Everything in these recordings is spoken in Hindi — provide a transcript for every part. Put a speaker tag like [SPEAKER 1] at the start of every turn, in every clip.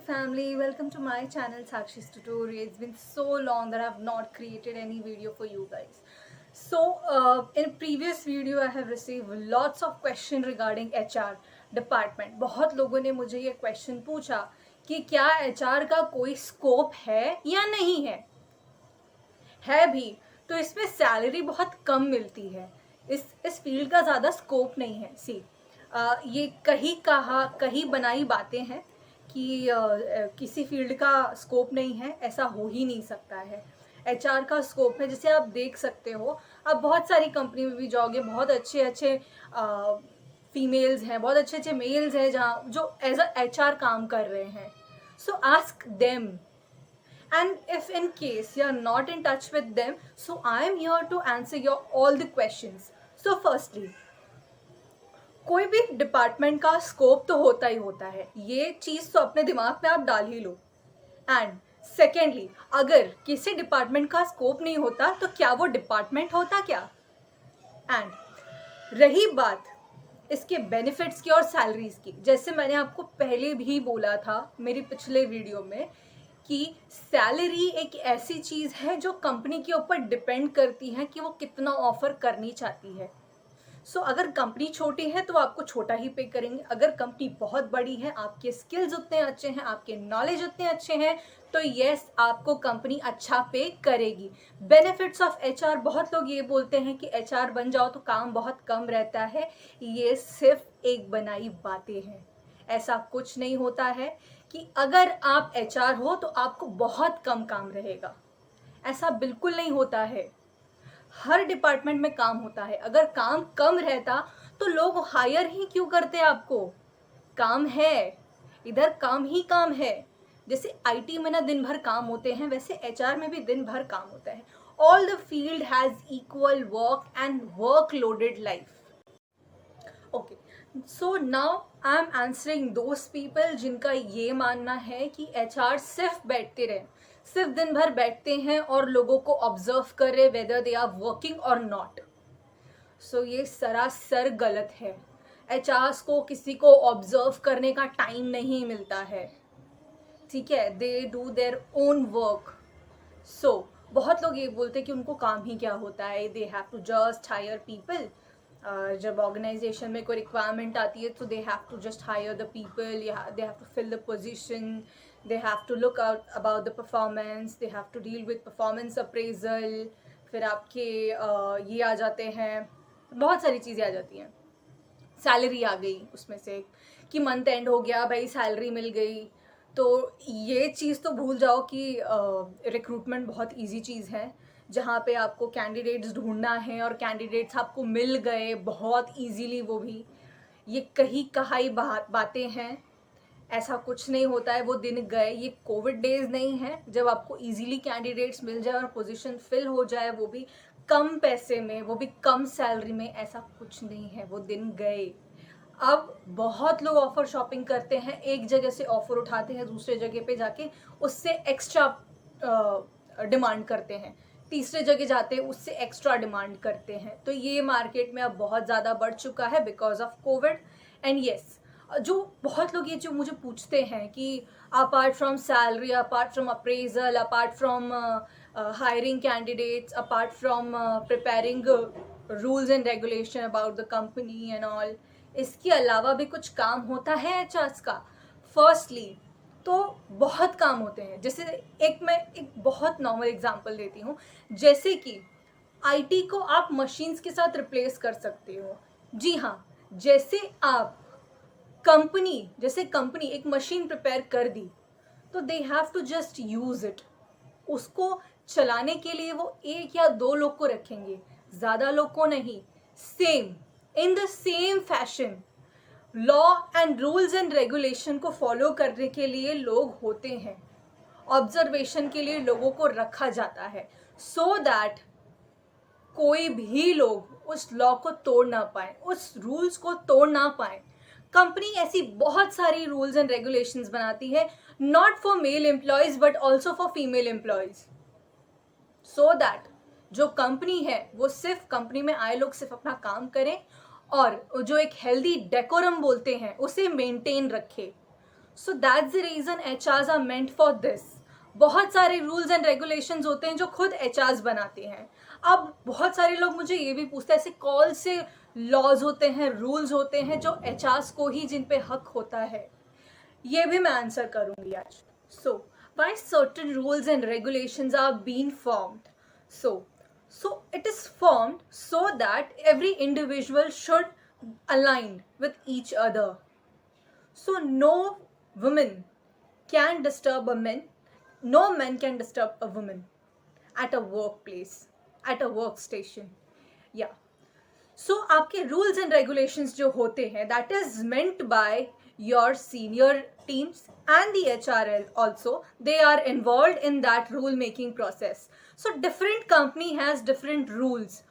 [SPEAKER 1] family, welcome to my channel Sakshi's Tutorial. It's been so long that I have not created any video for you guys. In previous video I have received lots of question regarding HR department. बहुत लोगों ने मुझे ये question पूछा कि क्या HR का कोई scope है या नहीं है भी तो इसमें सैलरी बहुत कम मिलती है, इस फील्ड का ज़्यादा स्कोप नहीं है। ये कहीं बनाई बातें हैं कि किसी फील्ड का स्कोप नहीं है, ऐसा हो ही नहीं सकता है। एचआर का स्कोप है, जैसे आप देख सकते हो, आप बहुत सारी कंपनी में भी जाओगे, बहुत अच्छे फीमेल्स हैं, बहुत अच्छे मेल्स हैं जहाँ जो एज अ एचआर काम कर रहे हैं। सो ask them, and if in case you are not in touch with them, so I am here to answer your all the questions. So firstly, कोई भी डिपार्टमेंट का स्कोप तो होता ही होता है, ये चीज़ तो अपने दिमाग में आप डाल ही लो। एंड सेकेंडली, अगर किसी डिपार्टमेंट का स्कोप नहीं होता तो क्या वो डिपार्टमेंट होता क्या? एंड रही बात इसके बेनिफिट्स की और सैलरीज की, जैसे मैंने आपको पहले भी बोला था मेरी पिछले वीडियो में कि सैलरी एक ऐसी चीज़ है जो कंपनी के ऊपर डिपेंड करती है कि वो कितना ऑफर करनी चाहती है। अगर कंपनी छोटी है तो आपको छोटा ही पे करेंगे, अगर कंपनी बहुत बड़ी है, आपके स्किल्स उतने अच्छे हैं, आपके नॉलेज उतने अच्छे हैं, तो यस, आपको कंपनी अच्छा पे करेगी। बेनिफिट्स ऑफ एचआर, बहुत लोग ये बोलते हैं कि एचआर बन जाओ तो काम बहुत कम रहता है, ये सिर्फ एक बनाई बातें हैं। ऐसा कुछ नहीं होता है कि अगर आप एचआर हो तो आपको बहुत कम काम रहेगा, ऐसा बिल्कुल नहीं होता है। हर डिपार्टमेंट में काम होता है, अगर काम कम रहता तो लोग हायर ही क्यों करते आपको? काम है, इधर काम ही काम है। जैसे आईटी में ना दिन भर काम होते हैं, वैसे एचआर में भी दिन भर काम होता है। All the field has equal work and work loaded life. Okay, so now I am answering those people जिनका ये मानना है कि एचआर सिर्फ बैठते रहे, सिर्फ दिन भर बैठते हैं और लोगों को ऑब्जर्व कर रहे वेदर दे आर वर्किंग और नॉट। सो ये सरासर गलत है। एचआर को किसी को ऑब्जर्व करने का टाइम नहीं मिलता है, ठीक है? They do their own work. बहुत लोग ये बोलते हैं कि उनको काम ही क्या होता है, they have to just hire people. जब ऑर्गेनाइजेशन में कोई रिक्वायरमेंट आती है तो they have to just hire the people, they have to fill the position, they have to look out about the performance, they have to deal with performance appraisal. फिर आपके ये आ जाते हैं, बहुत सारी चीज़ें आ जाती हैं। सैलरी आ गई उसमें से कि मंथ एंड हो गया भाई, सैलरी मिल गई। तो ये चीज़ तो भूल जाओ कि रिक्रूटमेंट बहुत इजी चीज़ है, जहाँ पे आपको कैंडिडेट्स ढूंढना है और कैंडिडेट्स आपको मिल गए बहुत इजीली, वो भी ये कहीं बातें हैं, ऐसा कुछ नहीं होता है। वो दिन गए, ये कोविड डेज नहीं है जब आपको इजीली कैंडिडेट्स मिल जाए और पोजीशन फिल हो जाए, वो भी कम पैसे में, वो भी कम सैलरी में, ऐसा कुछ नहीं है, वो दिन गए। अब बहुत लोग ऑफर शॉपिंग करते हैं, एक जगह से ऑफर उठाते हैं, दूसरे जगह पे जाके उससे एक्स्ट्रा डिमांड करते हैं, तीसरे जगह जाते हैं उससे एक्स्ट्रा डिमांड करते हैं। तो ये मार्केट में अब बहुत ज़्यादा बढ़ चुका है because of Covid. And yes, जो बहुत लोग ये जो मुझे पूछते हैं कि apart from salary, apart from appraisal, apart from hiring candidates, apart from preparing rules and regulation about the company and all, इसके अलावा भी कुछ काम होता है एचआर का? फर्स्टली तो बहुत काम होते हैं। जैसे मैं एक बहुत नॉर्मल एग्जांपल देती हूँ, जैसे कि आईटी को आप मशीन्स के साथ रिप्लेस कर सकते हो। जी हाँ, जैसे कंपनी एक मशीन प्रिपेयर कर दी तो they have to just use it. उसको चलाने के लिए वो एक या दो लोग को रखेंगे, ज़्यादा लोग को नहीं। Same in the same fashion, law and rules and regulation को फॉलो करने के लिए लोग होते हैं, ऑब्जर्वेशन के लिए लोगों को रखा जाता है, सो दैट कोई भी लोग उस लॉ को तोड़ ना पाए, उस रूल्स को तोड़ ना पाए। कंपनी ऐसी बहुत सारी रूल्स एंड रेगुलेशंस बनाती है, not for male employees but also for female employees, so that जो कंपनी है वो सिर्फ कंपनी में आए लोग सिर्फ अपना काम करें और जो एक हेल्दी डेकोरम बोलते हैं उसे मेंटेन रखे। So that's the reason HRs are meant for this. बहुत सारे रूल्स एंड रेगुलेशंस होते हैं जो खुद HRs बनाते हैं. अब बहुत सारे लोग मुझे ये भी पूछते हैं ऐसे कौन से लॉज होते हैं, रूल्स होते हैं जो HRs को ही जिन पे हक होता है. ये भी मैं आंसर करूंगी आज. सो why certain rules and regulations are being formed. So it is formed so that every individual should align with each other. So no woman can disturb a man, no man can disturb a woman at a workplace, at a workstation. Yeah. सो आपके रूल्स एंड रेगुलेशंस जो होते हैं that is meant by your senior teams and the HRL also, they are involve in that rule making process. So different company has different rules.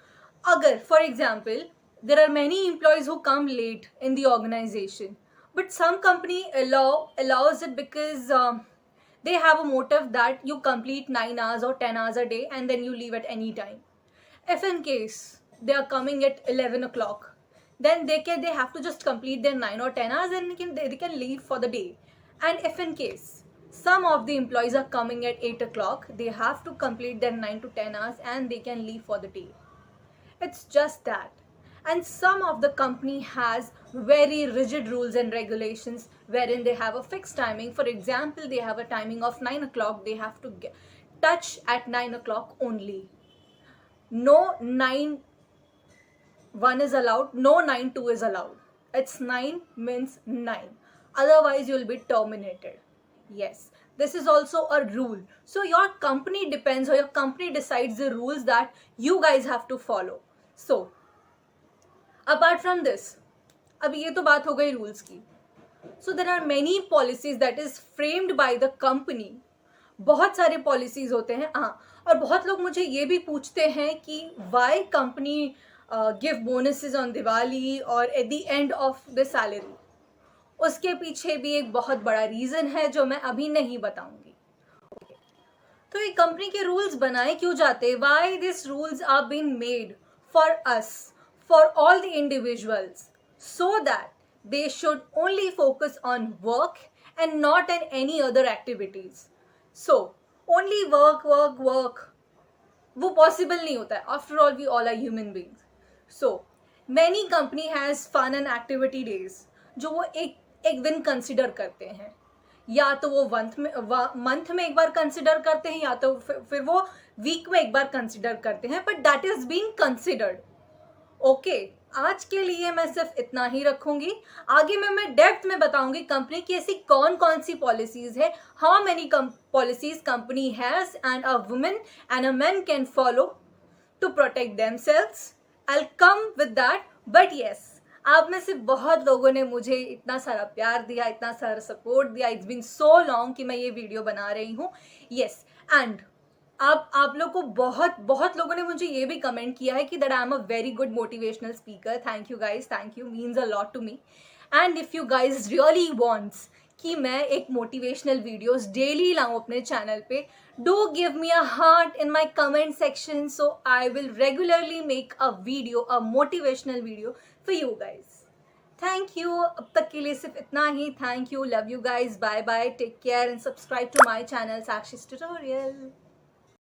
[SPEAKER 1] अगर for example there are many employees who come late in the organization, but some company allows it because they have a motive that you complete 9 hours or 10 hours a day and then you leave at any time. If in case they are coming at 11 o'clock, then they have to just complete their 9 or 10 hours and they can leave for the day. And if in case some of the employees are coming at 8 o'clock, they have to complete their 9 to 10 hours and they can leave for the day. It's just that. And some of the company has very rigid rules and regulations wherein they have a fixed timing. For example, they have a timing of 9 o'clock. They have to touch at 9 o'clock only. No 9:1 is allowed, no 9:2 is allowed. It's 9 means 9. Otherwise, you'll be terminated. Yes, this is also a rule. So your company depends, or your company decides the rules that you guys have to follow. So apart from this, अभी ये तो बात हो गई रूल्स की. So there are many policies that is framed by the company. बहुत सारे पॉलिसीज होते हैं. हाँ, और बहुत लोग मुझे ये भी पूछते हैं कि why company give bonuses on Diwali और at the end of the salary. उसके पीछे भी एक बहुत बड़ा रीज़न है जो मैं अभी नहीं बताऊंगी. तो ये कंपनी के रूल्स बनाए क्यों जाते? Why this rules are been made for us, for all the individuals, so that they should only focus on work and not on any other activities. So only work वो possible नहीं होता है. After all, we all are human beings. So many company has fun and activity days जो वो एक दिन consider करते हैं. या तो वो मंथ में एक बार कंसिडर करते हैं, या तो फिर वो वीक में एक बार कंसिडर करते हैं, but that is being considered. Okay, आज के लिए मैं सिर्फ इतना ही रखूंगी. आगे मैं डेप्थ में बताऊंगी कंपनी की ऐसी कौन कौन सी पॉलिसीज है, how many policies company has and a women and a man can follow to protect themselves. I will come with that. But yes, आप में से बहुत लोगों ने मुझे इतना सारा प्यार दिया, इतना सारा सपोर्ट दिया. इट्स बीन सो लॉन्ग कि मैं ये वीडियो बना रही हूँ. येस, एंड आप लोग को बहुत लोगों ने मुझे ये भी कमेंट किया है कि that I am a very good motivational speaker. Thank you guys, thank you, means a lot to me. And if you guys really wants कि मैं एक मोटिवेशनल वीडियोस डेली लाऊं अपने चैनल पे, do give me a heart in my comment section, so I will regularly make a video, a motivational video for you guys. Thank you. अब तक के लिए सिर्फ इतना ही. Thank you, love you guys, bye bye, take care and subscribe to my channel Sakshi's tutorial.